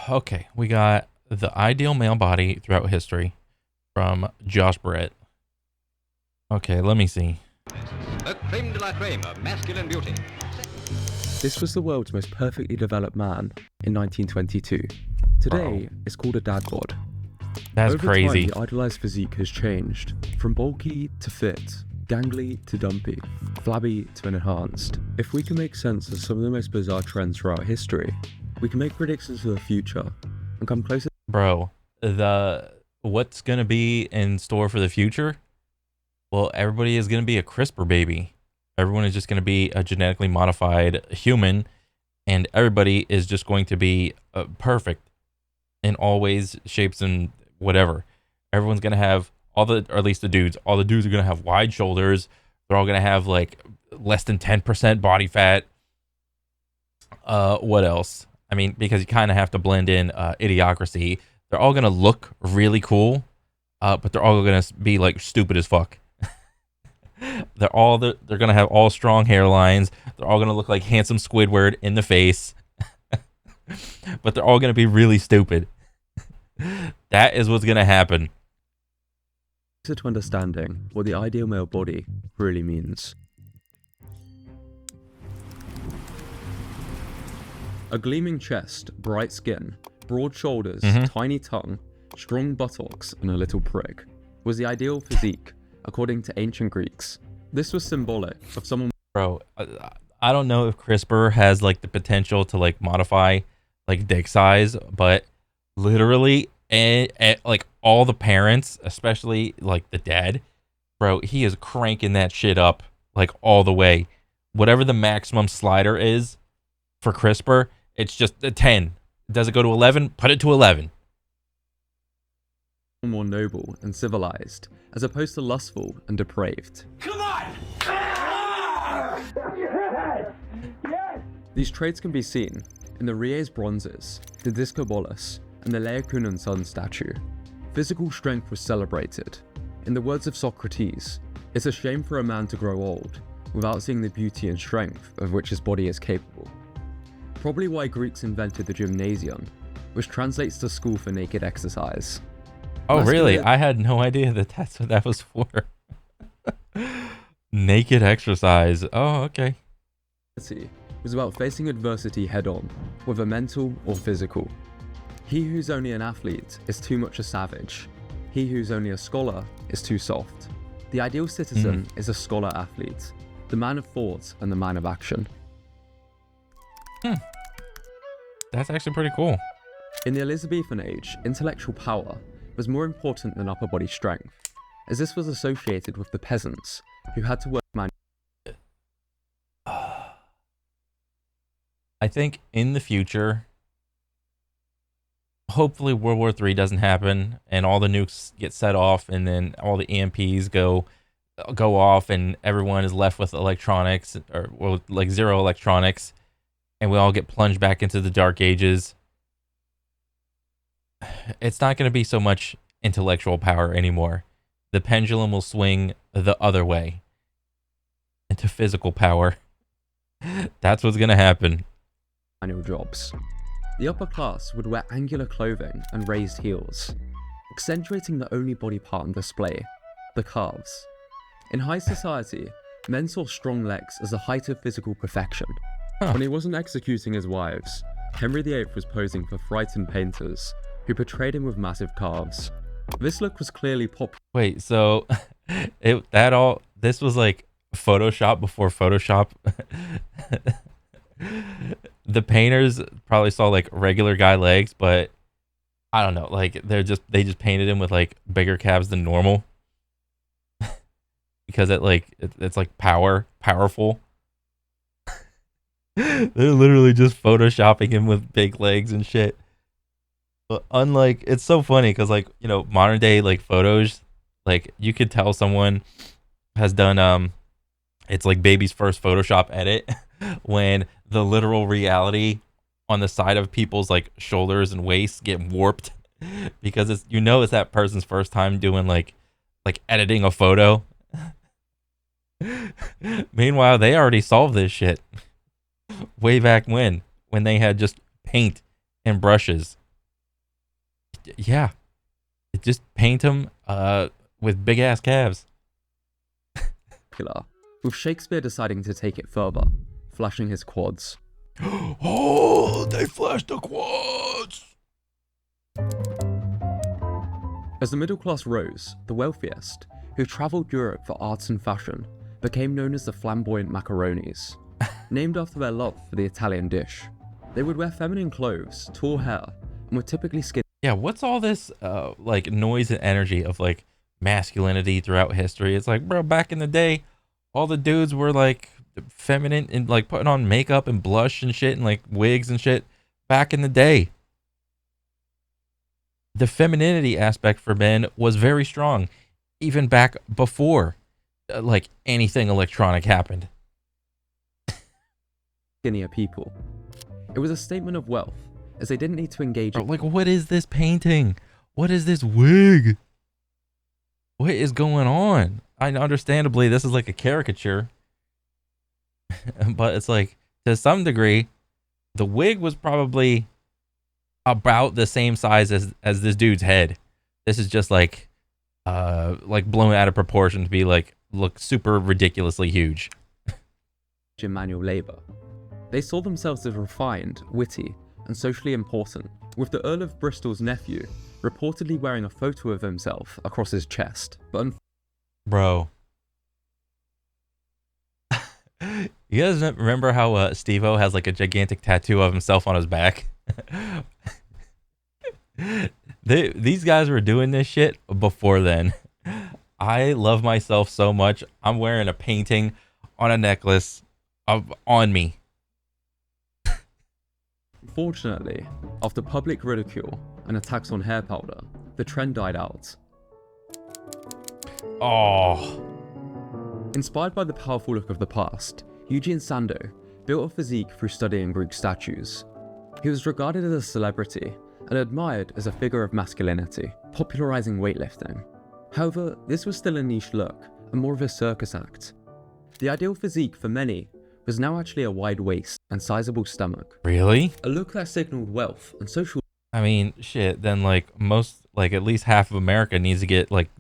Okay, we got the ideal male body throughout history from Josh Brett. Okay, let me see. A creme de la creme of masculine beauty. This was the world's most perfectly developed man in 1922. Today, it's called a dad bod. That's Over crazy. time, the idealized physique has changed, from bulky to fit, gangly to dumpy, flabby to enhanced. If we can make sense of some of the most bizarre trends throughout history, we can make predictions for the future and come closer. Bro, the what's gonna be in store for the future? Well, everybody is gonna be a CRISPR baby. Everyone is just gonna be a genetically modified human, and everybody is just going to be perfect in all ways, shapes, and whatever. Everyone's gonna have or at least the dudes. All the dudes are gonna have wide shoulders. They're all gonna have like less than 10% body fat. What else? I mean, because you kind of have to blend in idiocracy. They're all gonna look really cool, but they're all gonna be like stupid as fuck. They're gonna have all strong hairlines. They're all gonna look like handsome Squidward in the face, but they're all gonna be really stupid. That is what's gonna happen. To understanding what the ideal male body really means. A gleaming chest, bright skin, broad shoulders, tiny tongue, strong buttocks, and a little prick was the ideal physique, according to ancient Greeks. This was symbolic of someone. Bro, I don't know if CRISPR has like the potential to like modify like dick size, but literally, and like all the parents, especially like the dad, bro, he is cranking that shit up like all the way. Whatever the maximum slider is for CRISPR, it's just a 10. Does it go to 11? Put it to 11. More noble and civilized, as opposed to lustful and depraved. Come on! Yes! These traits can be seen in the Rhea's bronzes, the Discobolus, and the Laocoon Sun statue. Physical strength was celebrated. In the words of Socrates, it's a shame for a man to grow old without seeing the beauty and strength of which his body is capable. Probably why Greeks invented the gymnasium, which translates to school for naked exercise. Oh, really? I had no idea that that's what that was for. Naked exercise. Oh, okay. Was about facing adversity head-on, whether mental or physical. He who's only an athlete is too much a savage. He who's only a scholar is too soft. The ideal citizen is a scholar-athlete, the man of thought and the man of action. That's actually pretty cool. In the Elizabethan age, intellectual power was more important than upper body strength, as this was associated with the peasants who had to work I think in the future, hopefully World War III doesn't happen and all the nukes get set off and then all the EMPs go off and everyone is left with electronics or like zero electronics and we all get plunged back into the dark ages. It's not going to be so much intellectual power anymore. The pendulum will swing the other way into physical power. That's what's going to happen. Manual jobs. The upper class would wear angular clothing and raised heels, accentuating the only body part on display, the calves. In high society, men saw strong legs as a height of physical perfection. When he wasn't executing his wives, Henry VIII was posing for frightened painters who portrayed him with massive calves. This look was clearly popular. Wait, so this was like Photoshop before Photoshop. The painters probably saw like regular guy legs, but I don't know, like they just painted him with like bigger calves than normal because it's like powerful. They're literally just photoshopping him with big legs and shit. But unlike, it's so funny because like, you know, modern day like photos, like you could tell someone has done it's like baby's first Photoshop edit when the literal reality on the side of people's like shoulders and waists get warped because it's that person's first time doing like editing a photo. Meanwhile, they already solved this shit way back when they had just paint and brushes. Yeah, just paint him with big ass calves. With Shakespeare deciding to take it further, flashing his quads. Oh, they flashed the quads. As the middle class rose, the wealthiest, who travelled Europe for arts and fashion, became known as the flamboyant macaronis, named after their love for the Italian dish. They would wear feminine clothes, tall hair, and were typically skinny. Yeah, what's all this like noise and energy of like masculinity throughout history? It's like, bro, back in the day, all the dudes were like feminine and like putting on makeup and blush and shit and like wigs and shit back in the day. The femininity aspect for men was very strong, even back before like anything electronic happened. Skinnier people. It was a statement of wealth, as they didn't need to engage. Bro, like, what is this painting? What is this wig? What is going on? Understandably, this is like a caricature, but it's like to some degree, the wig was probably about the same size as this dude's head. This is just like blown out of proportion to be like look super ridiculously huge. In manual labor. They saw themselves as refined, witty, and socially important, with the Earl of Bristol's nephew reportedly wearing a photo of himself across his chest. But bro, you guys remember how Steve-O has like a gigantic tattoo of himself on his back? These guys were doing this shit before then. I love myself so much. I'm wearing a painting on a necklace on me. Fortunately, after public ridicule and attacks on hair powder, the trend died out. Oh. Inspired by the powerful look of the past, Eugene Sandow built a physique through studying Greek statues. He was regarded as a celebrity and admired as a figure of masculinity, popularizing weightlifting. However, this was still a niche look and more of a circus act. The ideal physique for many was now actually a wide waist and sizable stomach. Really? A look that signaled wealth and social. I mean, shit, then like most, like at least half of America needs to get like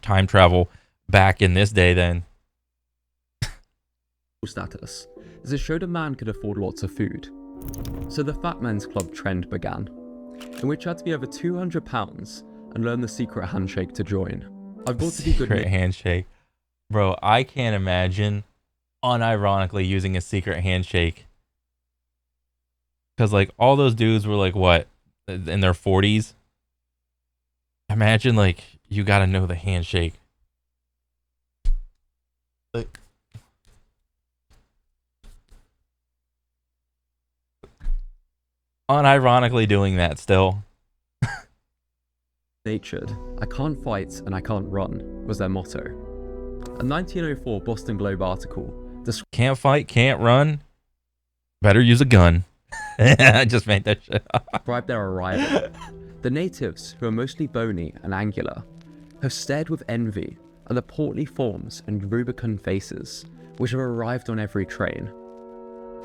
time travel back in this day then. Status, as it showed a man could afford lots of food. So the Fat Men's Club trend began, in which you had to be over 200 pounds and learn the secret handshake to join. I've got to be good. Secret handshake. Bro, I can't imagine unironically using a secret handshake. Because like all those dudes were like what? In their 40s? Imagine like you gotta know the handshake. Like, unironically doing that still. Natured, I can't fight and I can't run was their motto. A 1904 Boston Globe article can't fight, can't run, better use a gun. I just made that shit up. Described their arrival. The natives, who are mostly bony and angular, have stared with envy at the portly forms and rubicund faces which have arrived on every train.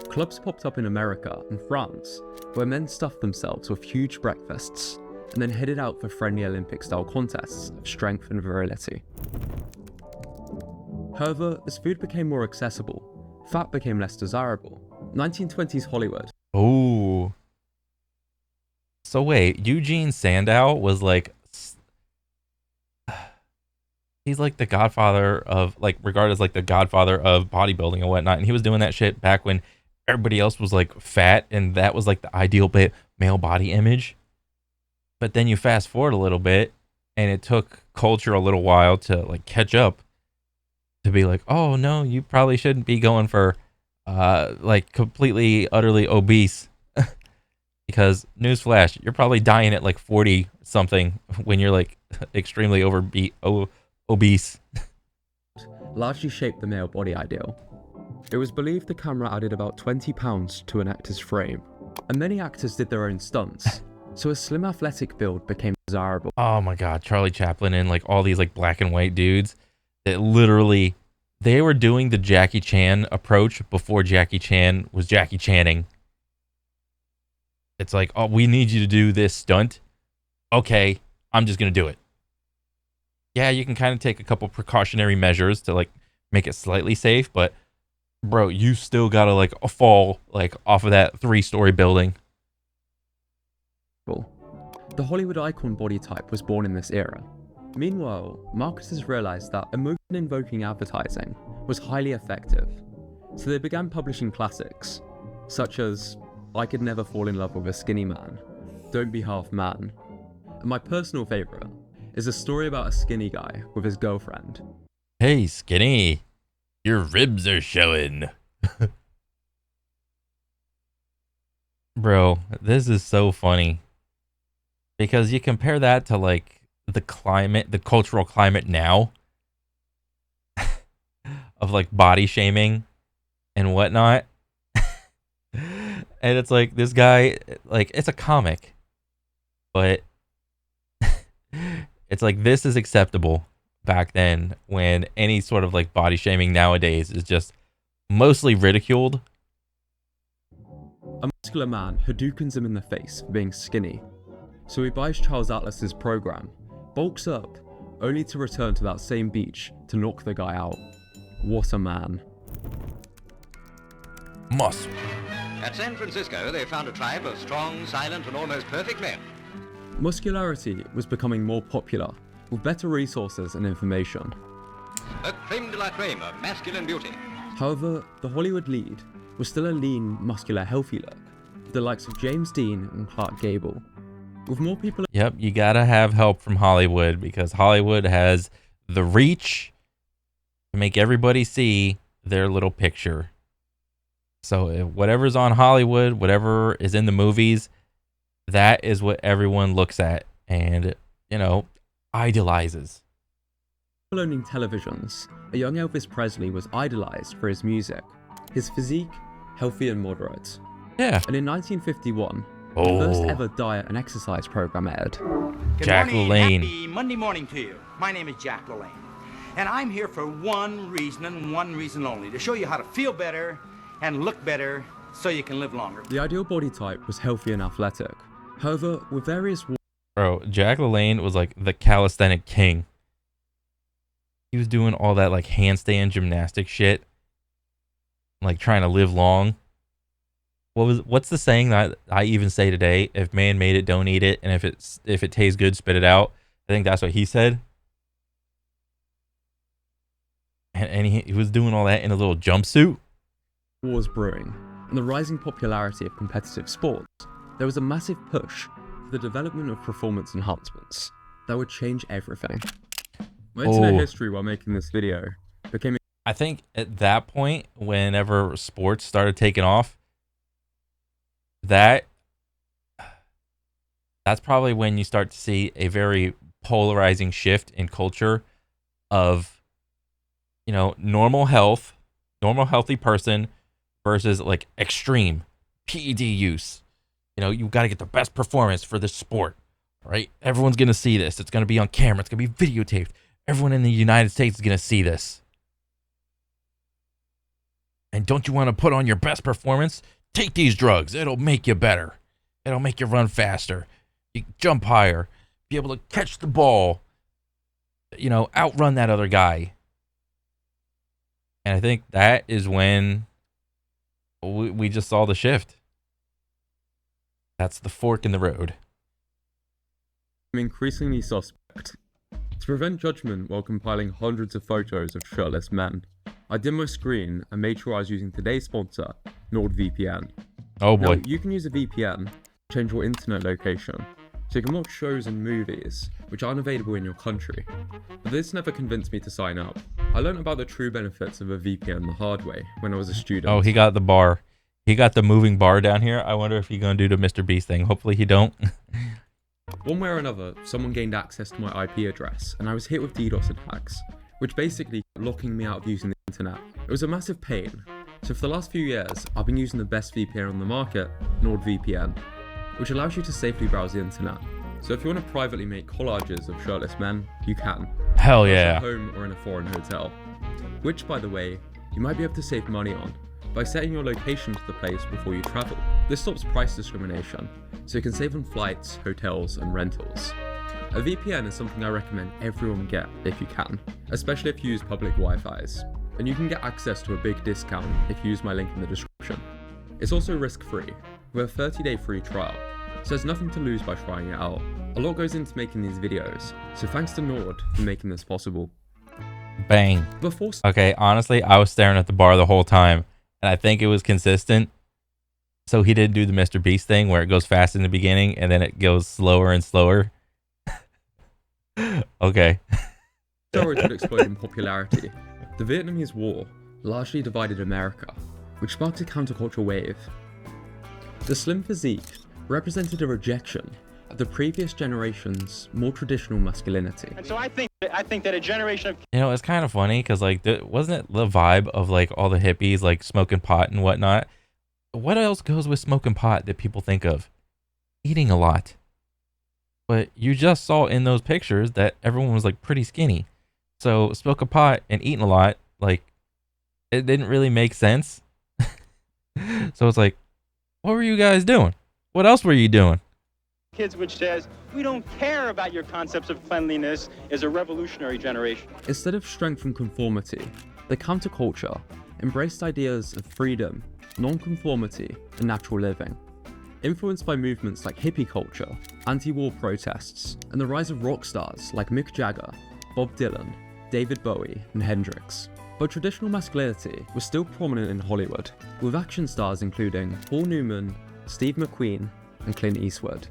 Clubs popped up in America and France, where men stuffed themselves with huge breakfasts and then headed out for friendly Olympic-style contests of strength and virility. However, as food became more accessible, fat became less desirable. 1920s Hollywood. Oh. So wait, Eugene Sandow was like, he's like the godfather of, like, regarded as like the godfather of bodybuilding and whatnot. And he was doing that shit back when everybody else was like fat and that was like the ideal male body image. But then you fast forward a little bit and it took culture a little while to like catch up to be like, oh no, you probably shouldn't be going for like completely utterly obese. Because newsflash, you're probably dying at like 40 something when you're like extremely obese. Largely shaped the male body ideal. It was believed the camera added about 20 pounds to an actor's frame, and many actors did their own stunts, so a slim athletic build became desirable. Oh my god, Charlie Chaplin and like all these like black and white dudes that literally, they were doing the Jackie Chan approach before Jackie Chan was Jackie Channing. It's like, oh, we need you to do this stunt. okay, I'm just gonna do it. Yeah, you can kind of take a couple precautionary measures to like make it slightly safe, but bro, you still gotta like fall like off of that 3-story building. The Hollywood icon body type was born in this era. Meanwhile, marketers realized that emotion-invoking advertising was highly effective, so they began publishing classics, such as I Could Never Fall in Love with a Skinny Man, Don't Be Half Man, and my personal favorite is a story about a skinny guy with his girlfriend. Hey, skinny, your ribs are showing. Bro, this is so funny. Because you compare that to like the climate, the cultural climate now of like body shaming and whatnot. And it's like this guy, like it's a comic, but it's like this is acceptable back then when any sort of like body shaming nowadays is just mostly ridiculed. A muscular man Hadoukens him in the face for being skinny. So he buys Charles Atlas's program, bulks up, only to return to that same beach to knock the guy out. What a man. Muscle. At San Francisco, they found a tribe of strong, silent, and almost perfect men. Muscularity was becoming more popular, with better resources and information. A creme de la creme of masculine beauty. However, the Hollywood lead was still a lean, muscular, healthy look, with the likes of James Dean and Clark Gable. With more people... Yep, you gotta have help from Hollywood because Hollywood has the reach to make everybody see their little picture. So if whatever's on Hollywood, whatever is in the movies, that is what everyone looks at and, you know, idolizes. Owning televisions, a young Elvis Presley was idolized for his music, his physique, healthy and moderate. Yeah. And in 1951, the first ever diet and exercise program aired. Jack LaLanne. Happy Monday morning to you. My name is Jack LaLanne, and I'm here for one reason and one reason only, to show you how to feel better and look better so you can live longer. The ideal body type was healthy and athletic. However, with various... Bro, Jack LaLanne was like the calisthenic king. He was doing all that like handstand gymnastic shit, like trying to live long. What's the saying that I even say today? If man made it, don't eat it, and if it tastes good, spit it out. I think that's what he said. And he was doing all that in a little jumpsuit. Wars brewing, and the rising popularity of competitive sports, there was a massive push for the development of performance enhancements that would change everything. My internet history while making this video became... I think at that point, whenever sports started taking off, that's probably when you start to see a very polarizing shift in culture of, you know, normal healthy person versus like extreme PED use. You know, you got to get the best performance for this sport, right? Everyone's going to see this. It's going to be on camera. It's going to be videotaped. Everyone in the United States is going to see this. And don't you want to put on your best performance? Take these drugs. It'll make you better. It'll make you run faster. You jump higher. Be able to catch the ball. You know, outrun that other guy. And I think that is when we just saw the shift. That's the fork in the road. I'm increasingly suspect. To prevent judgment while compiling hundreds of photos of shirtless men, I dimmed my screen and made sure I was using today's sponsor, NordVPN. Oh boy. Now, you can use a VPN to change your internet location, so you can watch shows and movies which aren't available in your country. But this never convinced me to sign up. I learned about the true benefits of a VPN the hard way when I was a student. Oh, he got the bar. He got the moving bar down here. I wonder if he's going to do the Mr. Beast thing. Hopefully he don't. One way or another, someone gained access to my IP address, and I was hit with DDoS attacks, which basically kept locking me out of using the internet. It was a massive pain, so for the last few years, I've been using the best VPN on the market, NordVPN, which allows you to safely browse the internet. So if you want to privately make collages of shirtless men, you can. Hell yeah. At home or in a foreign hotel. Which, by the way, you might be able to save money on by setting your location to the place before you travel. This stops price discrimination, so you can save on flights, hotels, and rentals. A VPN is something I recommend everyone get if you can, especially if you use public Wi-Fi's, and you can get access to a big discount if you use my link in the description. It's also risk-free, with a 30-day free trial, so there's nothing to lose by trying it out. A lot goes into making these videos, so thanks to Nord for making this possible. Bang. Before Okay, honestly, I was staring at the bar the whole time, and I think it was consistent. So he did do the Mr. Beast thing where it goes fast in the beginning and then it goes slower and slower. Okay. steroids would explode in popularity, the Vietnamese War largely divided America, which sparked a counterculture wave. The slim physique represented a rejection of the previous generation's more traditional masculinity. And so I think that a generation of You know, it's kind of funny because, like, wasn't it the vibe of, like, all the hippies, like, smoking pot and whatnot? What else goes with smoking pot that people think of? Eating a lot. But you just saw in those pictures that everyone was, like, pretty skinny. So smoking pot and eating a lot, like, it didn't really make sense. So it's like, what were you guys doing? What else were you doing? kids which says, we don't care about your concepts of cleanliness, is a revolutionary generation. Instead of strength and conformity, the counterculture embraced ideas of freedom, non-conformity, and natural living. Influenced by movements like hippie culture, anti-war protests, and the rise of rock stars like Mick Jagger, Bob Dylan, David Bowie, and Hendrix. But traditional masculinity was still prominent in Hollywood, with action stars including Paul Newman, Steve McQueen, and Clint Eastwood.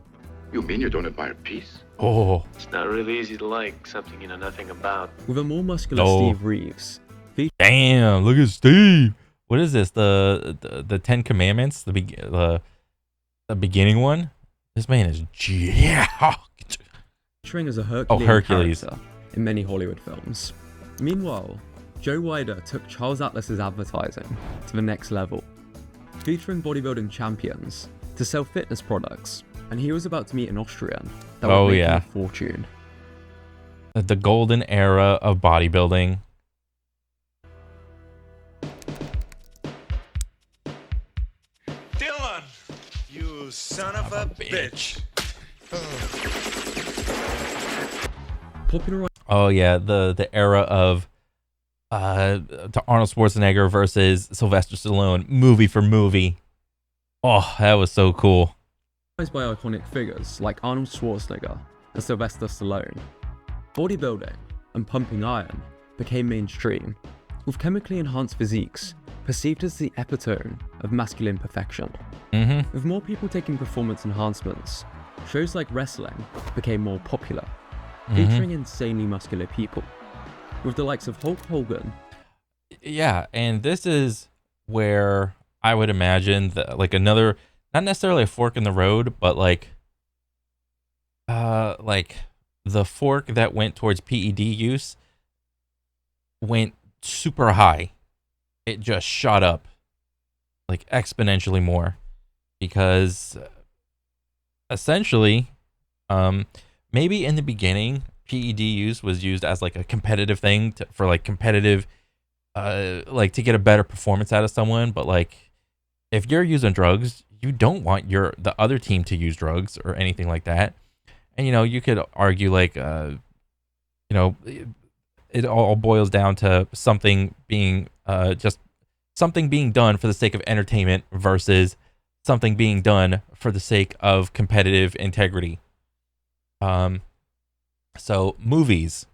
You mean you don't admire peace? Oh, It's not really easy to like something you know nothing about. With a more muscular No. Steve Reeves, damn! Look at Steve. What is this? The Ten Commandments? The beginning one? This man is jacked. featuring as a Herculean Hercules. character in many Hollywood films. Meanwhile, Joe Weider took Charles Atlas's advertising to the next level, featuring bodybuilding champions to sell fitness products, and he was about to meet an Austrian that Oh, would make yeah. him a fortune. The golden era of bodybuilding. Dylan, you son of a bitch. Popularized Oh yeah, the era of to Arnold Schwarzenegger versus Sylvester Stallone, movie for movie. Oh, that was so cool. by iconic figures like Arnold Schwarzenegger and Sylvester Stallone, bodybuilding and pumping iron became mainstream, with chemically enhanced physiques perceived as the epitome of masculine perfection. Mm-hmm. With more people taking performance enhancements, shows like wrestling became more popular, featuring insanely muscular people, with the likes of Hulk Hogan. Yeah, and this is where I would imagine that, like, another, not necessarily a fork in the road, but like the fork that went towards PED use went super high. It just shot up like exponentially more because essentially, maybe in the beginning, PED use was used as like a competitive thing for like competitive, like to get a better performance out of someone. But like, if you're using drugs, you don't want the other team to use drugs or anything like that. And, you know, you could argue like, you know, it all boils down to something being just something being done for the sake of entertainment versus something being done for the sake of competitive integrity. So movies,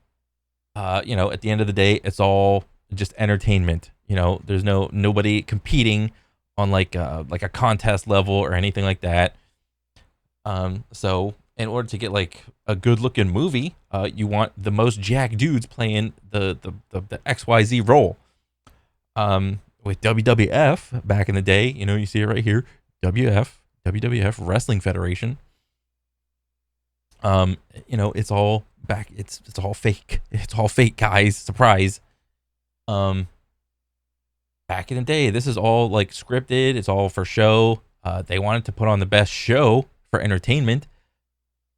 you know, at the end of the day, it's all just entertainment. You know, there's nobody competing on like a contest level or anything like that. So in order to get like a good looking movie, you want the most jacked dudes playing the XYZ role. With WWF back in the day, you know, you see it right here, WWF Wrestling Federation. You know, it's all back. It's all fake. It's all fake, guys. Surprise. Back in the day, this is all like scripted. It's all for show. They wanted to put on the best show for entertainment,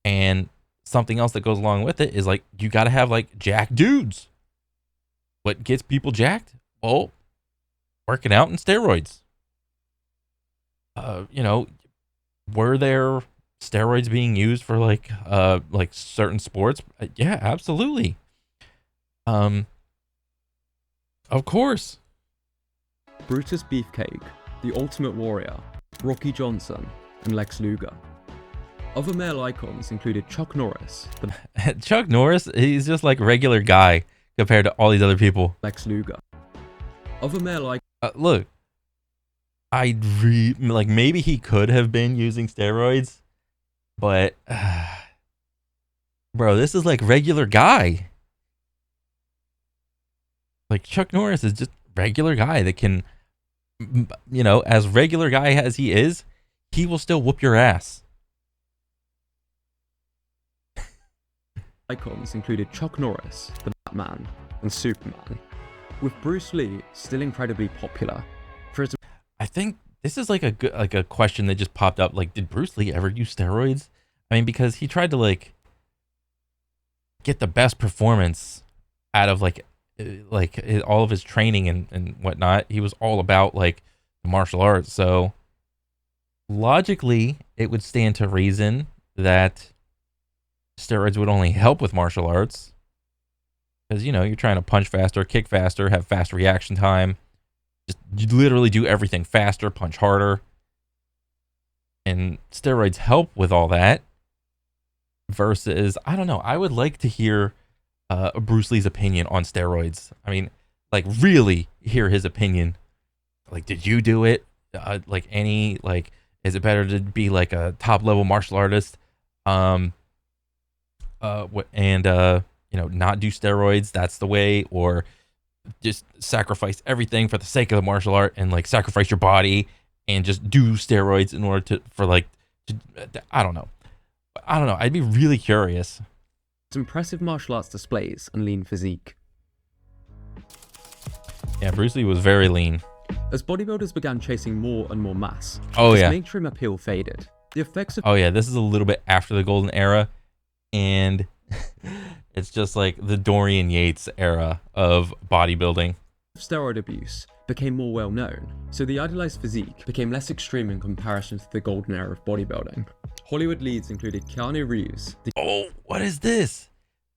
and something else that goes along with it is like you got to have like jacked dudes. What gets people jacked? Well, working out and steroids. You know, were there steroids being used for like certain sports, yeah, absolutely. Of course. Brutus Beefcake, The Ultimate Warrior, Rocky Johnson, and Lex Luger. Other male icons included Chuck Norris, the Chuck Norris, he's just like a regular guy compared to all these other people. Lex Luger. Other male icons. Look, like maybe he could have been using steroids, but bro, this is like regular guy. Like Chuck Norris is just regular guy that can, you know, as regular guy as he is, he will still whoop your ass. Icons included Chuck Norris, the Batman, and Superman, with Bruce Lee still incredibly popular for his. I think this is like a question that just popped up. Like, did Bruce Lee ever use steroids? I mean, because he tried to like get the best performance out of like all of his training and whatnot. He was all about like martial arts. So logically, it would stand to reason that steroids would only help with martial arts, because, you know, you're trying to punch faster, kick faster, have fast reaction time, just you literally do everything faster, punch harder, and steroids help with all that. Versus, I don't know, I would like to hear Bruce Lee's opinion on steroids. I mean, like, really hear his opinion. Like, did you do it? Like, any, like, is it better to be like a top level martial artist you know, not do steroids, that's the way, or just sacrifice everything for the sake of the martial art and like sacrifice your body and just do steroids in order I don't know. I'd be really curious. Impressive martial arts displays and lean physique. Yeah, Bruce Lee was very lean. As bodybuilders began chasing more and more mass, oh his yeah, mainstream appeal faded. The effects of this is a little bit after the golden era, and it's just like the Dorian Yates era of bodybuilding. Steroid abuse became more well known, so the idealized physique became less extreme in comparison to the golden era of bodybuilding. Hollywood leads included Keanu Reeves. Oh, what is this?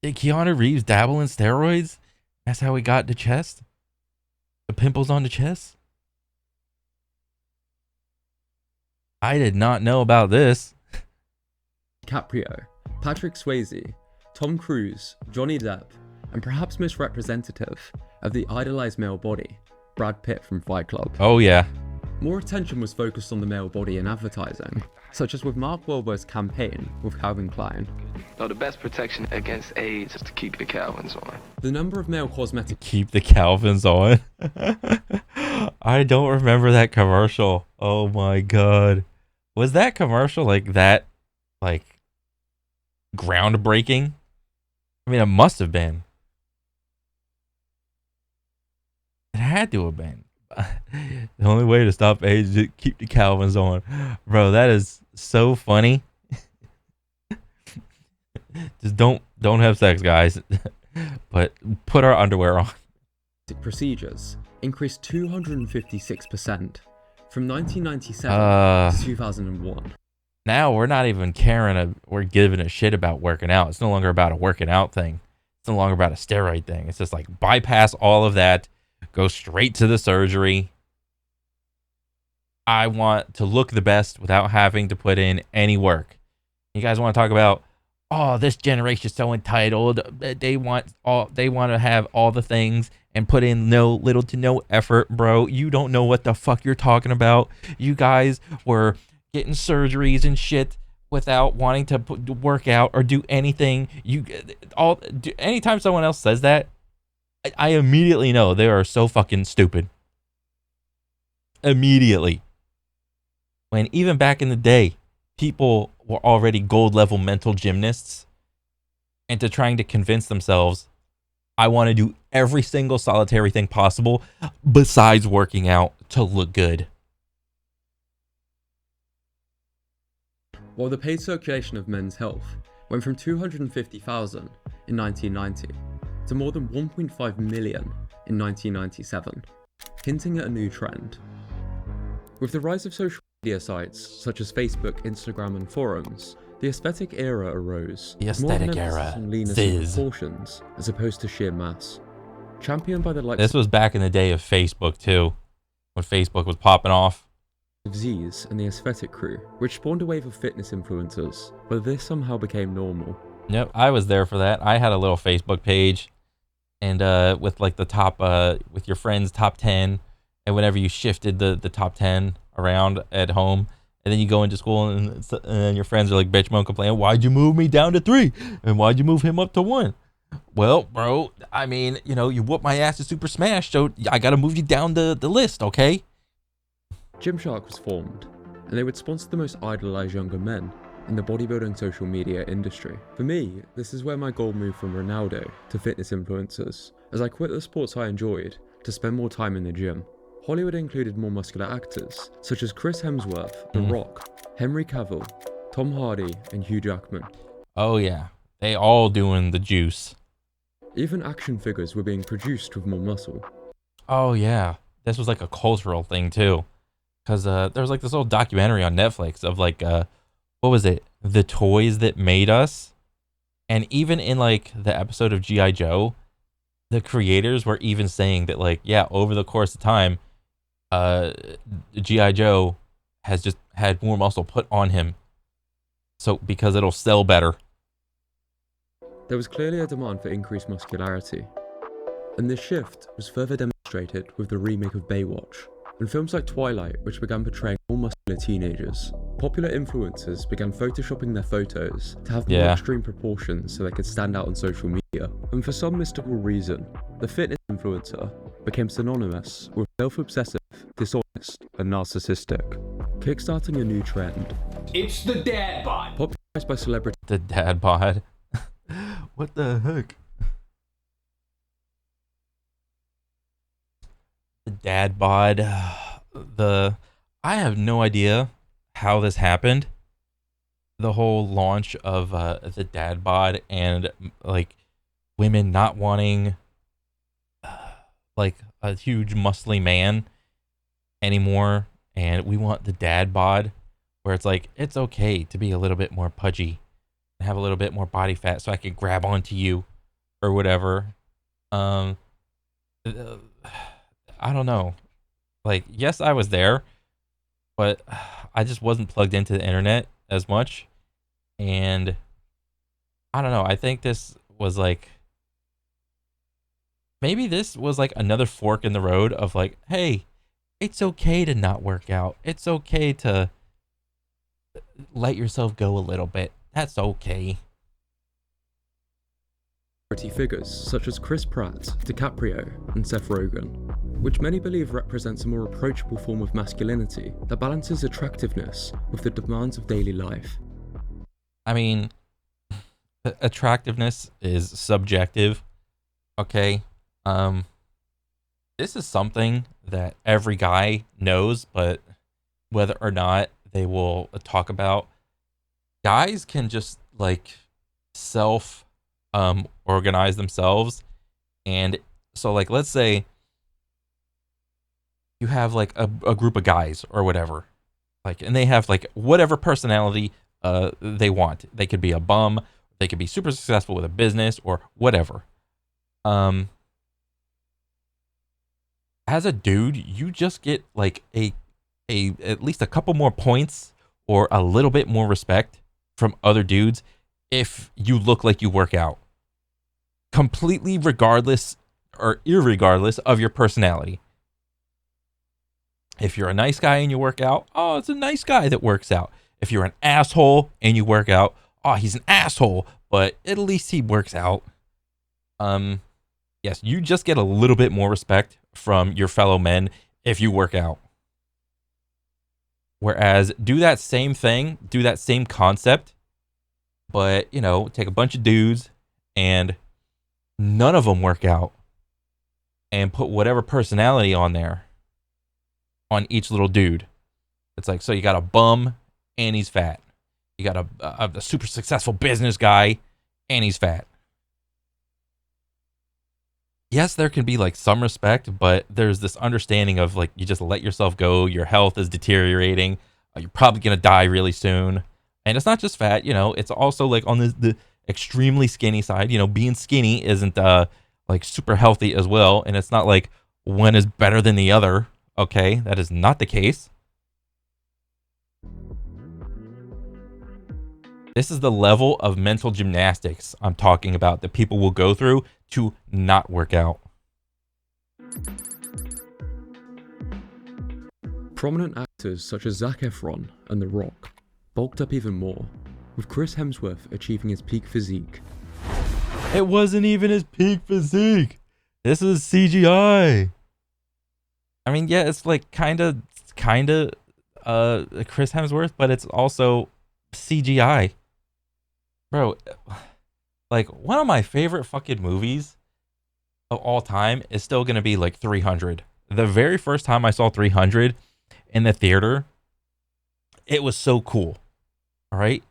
Did Keanu Reeves dabble in steroids? That's how he got the chest? The pimples on the chest? I did not know about this. DiCaprio, Patrick Swayze, Tom Cruise, Johnny Depp, and perhaps most representative of the idolized male body, Brad Pitt from Fight Club. Oh yeah. More attention was focused on the male body in advertising, such as with Mark Wahlberg's campaign with Calvin Klein. No, the best protection against AIDS is to keep the Calvins on. The number of male cosmetic Keep the Calvins on. I don't remember that commercial. Oh my god. Was that commercial like that, like, groundbreaking? I mean, it must have been. It had to have been. The only way to stop AIDS is to keep the Calvins on. Bro, that is so funny. Just don't have sex, guys. But put our underwear on. Procedures increased 256% from 1997 to 2001. Now we're not even caring. We're giving a shit about working out. It's no longer about a working out thing. It's no longer about a steroid thing. It's just like bypass all of that. Go straight to the surgery. I want to look the best without having to put in any work. You guys want to talk about, oh, this generation is so entitled. They want to have all the things and put in little to no effort, bro. You don't know what the fuck you're talking about. You guys were getting surgeries and shit without wanting to work out or do anything. Anytime someone else says that, I immediately know they are so fucking stupid. Immediately. When even back in the day, people were already gold level mental gymnasts, and to trying to convince themselves, I want to do every single solitary thing possible besides working out to look good. While the paid circulation of Men's Health went from 250,000 in 1990 to more than 1.5 million in 1997, hinting at a new trend. With the rise of social media sites such as Facebook, Instagram, and forums, the aesthetic era arose. The with more of an aesthetic emphasis era. on leanness and Ziz. proportions, as opposed to sheer mass. Championed by the likes This was back in the day of Facebook too, when Facebook was popping off. of Z's and the aesthetic crew, which spawned a wave of fitness influencers, but this somehow became normal. Yep, I was there for that. I had a little Facebook page, and with like the top, with your friends' top 10, and whenever you shifted the top 10 around at home, and then you go into school, and your friends are like, bitch, won't complain. Why'd you move me down to 3? And why'd you move him up to 1? Well, bro, I mean, you know, you whooped my ass at Super Smash, so I gotta move you down the list, okay? Gymshark was formed, and they would sponsor the most idolized younger men in the bodybuilding social media industry. For me, this is where my goal moved from Ronaldo to fitness influencers, as I quit the sports I enjoyed to spend more time in the gym. Hollywood included more muscular actors, such as Chris Hemsworth, The Rock, Henry Cavill, Tom Hardy, and Hugh Jackman. Oh yeah, they all doing the juice. Even action figures were being produced with more muscle. Oh yeah, this was like a cultural thing too, because there was like this old documentary on Netflix of like what was it, the toys that made us, and even in like the episode of G.I. Joe, the creators were even saying that like, yeah, over the course of time, G.I. Joe has just had more muscle put on him, so because it'll sell better. There was clearly a demand for increased muscularity, and this shift was further demonstrated with the remake of Baywatch, and films like Twilight, which began portraying more muscular teenagers. Popular influencers began photoshopping their photos to have more extreme proportions so they could stand out on social media, and for some mystical reason, the fitness influencer became synonymous with self-obsessive, dishonest, and narcissistic, kickstarting a new trend. It's the dad bod. Popularized by celebrities. The dad bod. What the heck? The dad bod. I have no idea how this happened. The whole launch of the dad bod and like women not wanting like a huge muscly man anymore, and we want the dad bod, where it's like it's okay to be a little bit more pudgy and have a little bit more body fat so I could grab onto you or whatever. I don't know. Like, yes, I was there, but I just wasn't plugged into the internet as much. And I don't know. I think this was like, maybe this was like another fork in the road of like, hey, it's okay to not work out. It's okay to let yourself go a little bit. That's okay. Figures such as Chris Pratt, DiCaprio, and Seth Rogen, which many believe represents a more approachable form of masculinity that balances attractiveness with the demands of daily life. I mean, attractiveness is subjective, okay? This is something that every guy knows, but whether or not they will talk about, guys can just like organize themselves. And so like, let's say you have like a group of guys or whatever, like, and they have like whatever personality they want. They could be a bum, they could be super successful with a business or whatever. As a dude, you just get like a at least a couple more points or a little bit more respect from other dudes if you look like you work out. Completely regardless or irregardless of your personality. If you're a nice guy and you work out, oh, it's a nice guy that works out. If you're an asshole and you work out, oh, he's an asshole, but at least he works out. Yes, you just get a little bit more respect from your fellow men if you work out. Whereas do that same thing, do that same concept, but, you know, take a bunch of dudes and none of them work out and put whatever personality on there on each little dude. It's like, so you got a bum and he's fat. You got a super successful business guy and he's fat. Yes, there can be like some respect, but there's this understanding of like, you just let yourself go. Your health is deteriorating. You're probably gonna die really soon. And it's not just fat, you know, it's also like on the extremely skinny side. You know, being skinny isn't like super healthy as well. And it's not like one is better than the other. Okay, that is not the case. This is the level of mental gymnastics I'm talking about that people will go through to not work out. Prominent actors such as Zac Efron and The Rock bulked up even more, with Chris Hemsworth achieving his peak physique. It wasn't even his peak physique. This is CGI. I mean, yeah, it's like kind of Chris Hemsworth, but it's also CGI. Bro, like one of my favorite fucking movies of all time is still going to be like 300. The very first time I saw 300 in the theater, it was so cool. All right.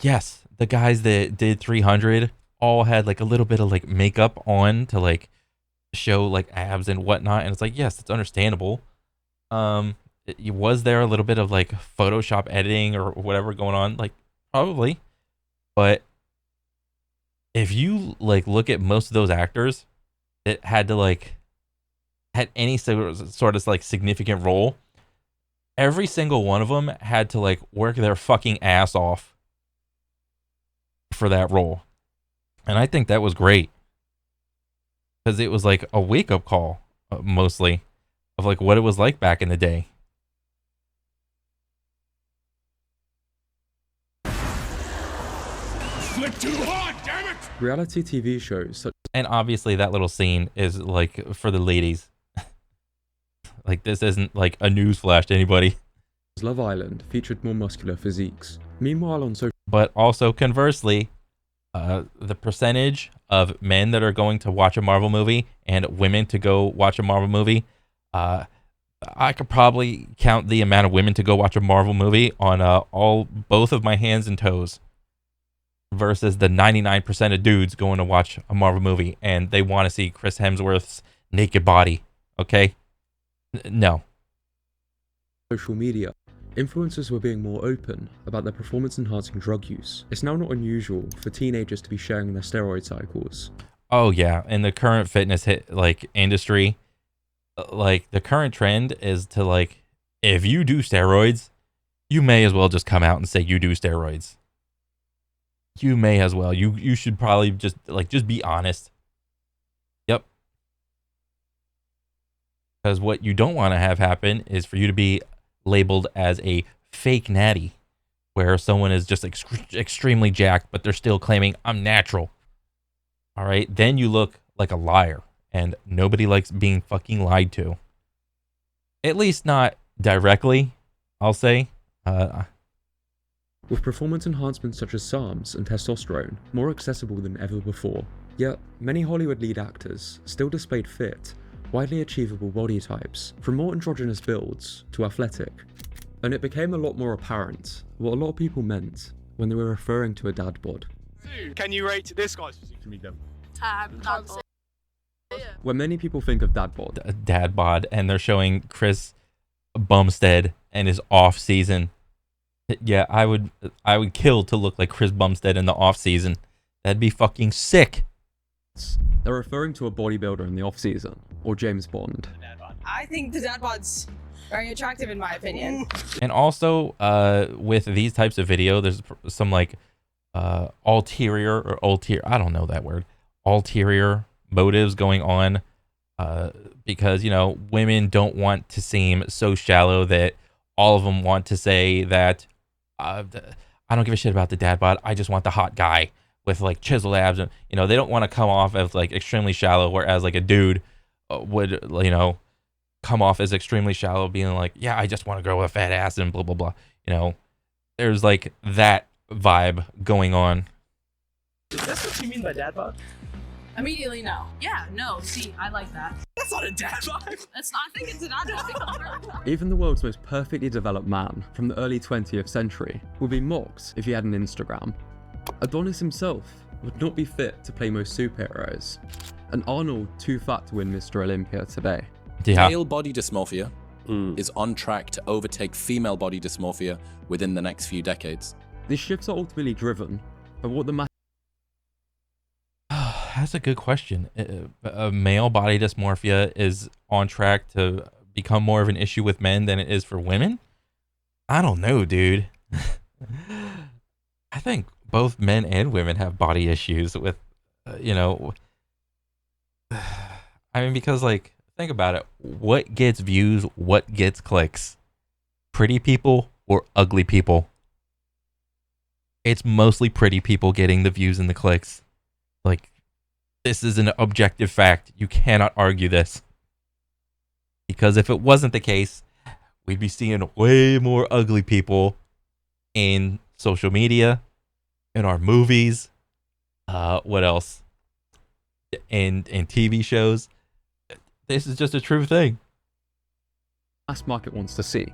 Yes, the guys that did 300 all had like a little bit of like makeup on to like show like abs and whatnot. And it's like, yes, it's understandable. Was there a little bit of like Photoshop editing or whatever going on? Like probably. But if you like look at most of those actors that had to like had any sort of like significant role, every single one of them had to like work their fucking ass off for that role. And I think that was great because it was like a wake-up call mostly of like what it was like back in the day. Too hard, damn it! Reality TV shows such And obviously that little scene is like for the ladies. Like this isn't like a newsflash to anybody. as Love Island featured more muscular physiques. Meanwhile on social But also conversely, the percentage of men that are going to watch a Marvel movie and women to go watch a Marvel movie, I could probably count the amount of women to go watch a Marvel movie on both of my hands and toes. Versus the 99% of dudes going to watch a Marvel movie and they want to see Chris Hemsworth's naked body. Okay? No. social media, influencers were being more open about their performance-enhancing drug use. It's now not unusual for teenagers to be sharing their steroid cycles. Oh yeah, in the current fitness industry, like the current trend is to like, if you do steroids, you may as well just come out and say you do steroids. You may as well. You should probably just be honest. Yep. Because what you don't want to have happen is for you to be labeled as a fake natty, where someone is just extremely jacked, but they're still claiming I'm natural. All right, then you look like a liar, and nobody likes being fucking lied to. At least not directly, I'll say. With performance enhancements such as SARMs and testosterone more accessible than ever before, yet many Hollywood lead actors still displayed fit, widely achievable body types, from more androgynous builds to athletic. And it became a lot more apparent what a lot of people meant when they were referring to a dad bod. Can you rate this guy's physique to me then? When many people think of dad bod, Dad bod, and they're showing Chris Bumstead and his off season. Yeah, I would kill to look like Chris Bumstead in the off season. That'd be fucking sick. they're referring to a bodybuilder in the off season or James Bond. I think the dad bod's very attractive in my opinion. And also, with these types of video, there's some like ulterior motives going on, because, you know, women don't want to seem so shallow that all of them want to say that I don't give a shit about the dad bod. I just want the hot guy with like chiseled abs, and you know, they don't want to come off as like extremely shallow, whereas like a dude would, you know, come off as extremely shallow, being like, yeah, I just want a girl with a fat ass and blah blah blah. You know, there's like that vibe going on. Is that what you mean by dad bod? Immediately no. Yeah, no, see, I like that. That's not a dad bod. That's not, I think it's a dad bod. Even the world's most perfectly developed man from the early 20th century would be mocked if he had an Instagram. Adonis himself would not be fit to play most superheroes, and Arnold too fat to win Mr. Olympia today. Yeah. Male body dysmorphia is on track to overtake female body dysmorphia within the next few decades. These shifts are ultimately driven by what the That's a good question. Male body dysmorphia is on track to become more of an issue with men than it is for women? I don't know, dude. I think both men and women have body issues with, you know, I mean, because, like, think about it. What gets views? What gets clicks? Pretty people or ugly people? It's mostly pretty people getting the views and the clicks. Like, this is an objective fact. You cannot argue this. Because if it wasn't the case, we'd be seeing way more ugly people in social media, in our movies, what else? In TV shows. This is just a true thing. mass market wants to see.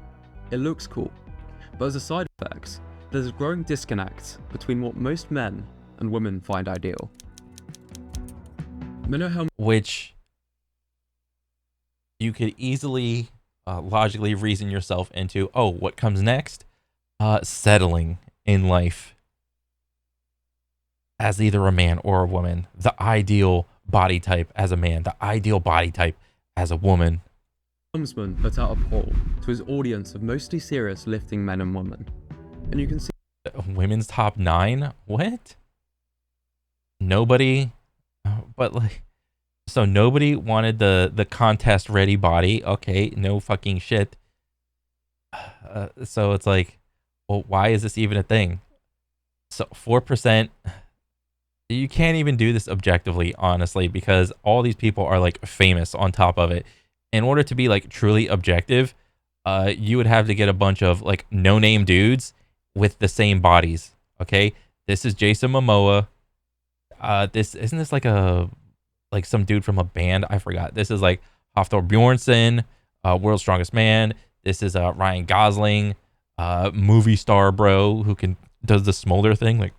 It looks cool, but as a side effect, there's a growing disconnect between what most men and women find ideal. Which you could easily logically reason yourself into, oh, what comes next? Settling in life as either a man or a woman. The ideal body type as a man, the ideal body type as a woman. Helmsman put out a poll to his audience of mostly serious lifting men and women. And you can see women's top 9? What? Nobody, but like, so nobody wanted the contest ready body. Okay, no fucking shit. So it's like, well, why is this even a thing? So 4%, you can't even do this objectively, honestly, because all these people are like famous on top of it. In order to be like truly objective, you would have to get a bunch of like no-name dudes with the same bodies. Okay, this is Jason Momoa. This isn't this like some dude from a band? I forgot. This is like Hafthor Bjornsson, World's Strongest Man. This is Ryan Gosling, movie star bro who does the smolder thing, like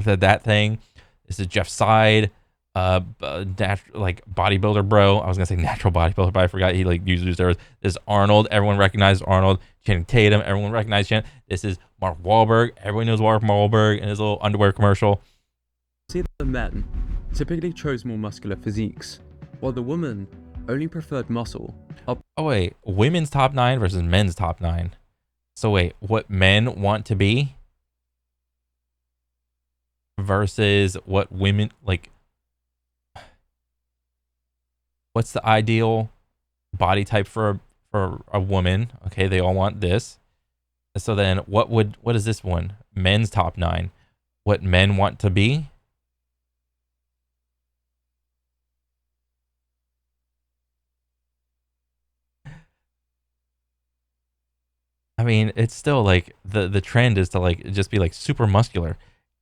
that thing. This is Jeff Side, like bodybuilder bro. I was gonna say natural bodybuilder, but I forgot he like uses theirs. This is Arnold. Everyone recognizes Arnold. Channing Tatum. Everyone recognizes Channing. This is Mark Wahlberg. Everyone knows Mark Wahlberg in his little underwear commercial. See that the men typically chose more muscular physiques, while the women only preferred muscle. Oh wait, women's top 9 versus men's top 9. So wait, what men want to be versus what women like. What's the ideal body type for a woman? Okay, they all want this. So then what is this one? Men's top 9. What men want to be? I mean, it's still like the trend is to like just be like super muscular.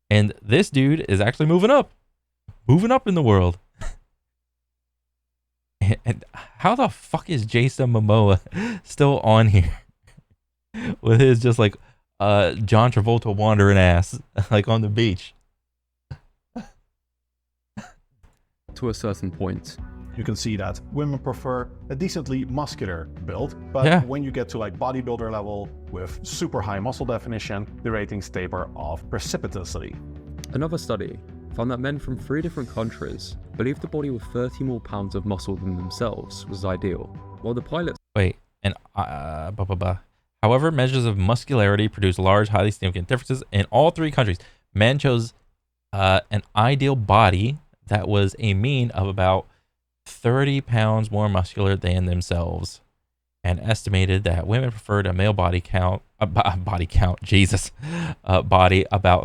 And this dude is actually moving up in the world. And how the fuck is Jason Momoa still on here with his just like John Travolta wandering ass like on the beach? To a certain point, you can see that women prefer a decently muscular build, but when you get to like bodybuilder level with super high muscle definition, the ratings taper off precipitously. Another study found that men from 3 different countries believed the body with 30 more pounds of muscle than themselves was ideal, while the pilots... However, measures of muscularity produce large, highly significant differences in all 3 countries. Men chose an ideal body that was a mean of about 30 pounds more muscular than themselves, and estimated that women preferred a male body about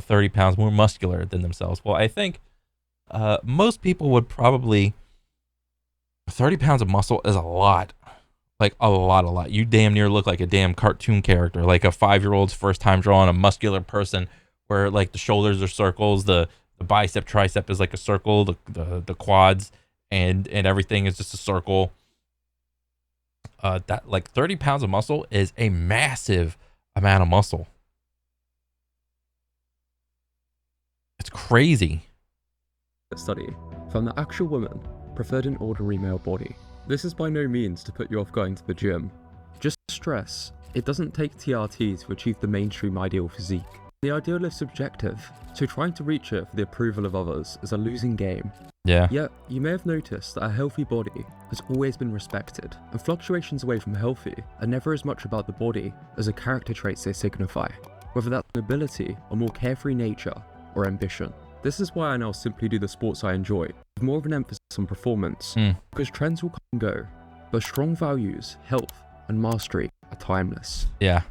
30 pounds more muscular than themselves. Well, I think most people would probably 30 pounds of muscle is a lot, like a lot. You damn near look like a damn cartoon character, like a 5-year-old's first time drawing a muscular person, where like the shoulders are circles, the bicep tricep is like a circle, the quads and everything is just a circle. That like 30 pounds of muscle is a massive amount of muscle. It's crazy. Study found that actual women preferred an ordinary male body, This is by no means to put you off going to the gym. Just stress, it doesn't take TRT to achieve the mainstream ideal physique. The ideal is subjective, so trying to reach it for the approval of others is a losing game. Yeah. Yet, you may have noticed that a healthy body has always been respected, and fluctuations away from healthy are never as much about the body as the character traits they signify, whether that's nobility or more carefree nature or ambition. This is why I now simply do the sports I enjoy, with more of an emphasis on performance, because trends will come and go, but strong values, health, and mastery are timeless. Yeah.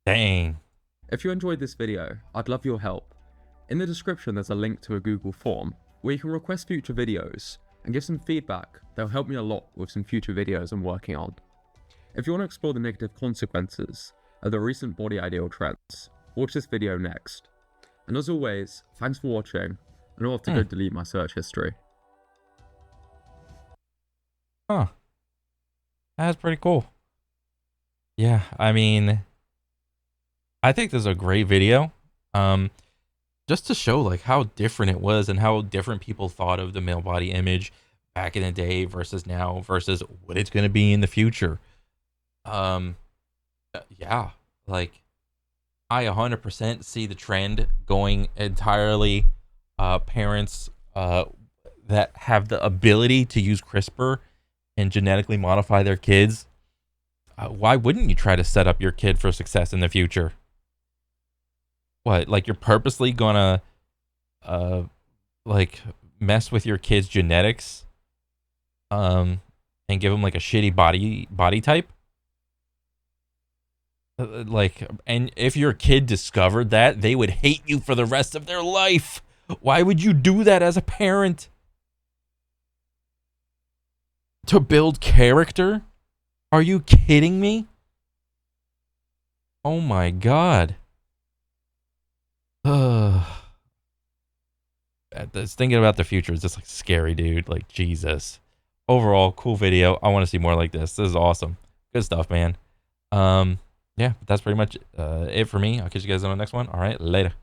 Dang. If you enjoyed this video, I'd love your help. In the description there's a link to a Google form, where you can request future videos, and give some feedback that'll help me a lot with some future videos I'm working on. If you want to explore the negative consequences of the recent body ideal trends, watch this video next. And as always, thanks for watching, and I'll have to go delete my search history. Huh. That's pretty cool. Yeah, I mean, I think this is a great video. Just to show like how different it was and how different people thought of the male body image back in the day versus now versus what it's going to be in the future. Yeah, like I 100% see the trend going entirely parents that have the ability to use CRISPR and genetically modify their kids. Why wouldn't you try to set up your kid for success in the future? What, like you're purposely gonna like mess with your kid's genetics and give them like a shitty body type? Like, and if your kid discovered that, they would hate you for the rest of their life. Why would you do that as a parent? To build character? Are you kidding me? Oh my god. Thinking about the future is just like scary, dude. Like, Jesus. Overall, cool video. I want to see more like this. This is awesome. Good stuff, man. Yeah, that's pretty much it for me. I'll catch you guys on the next one. All right, later.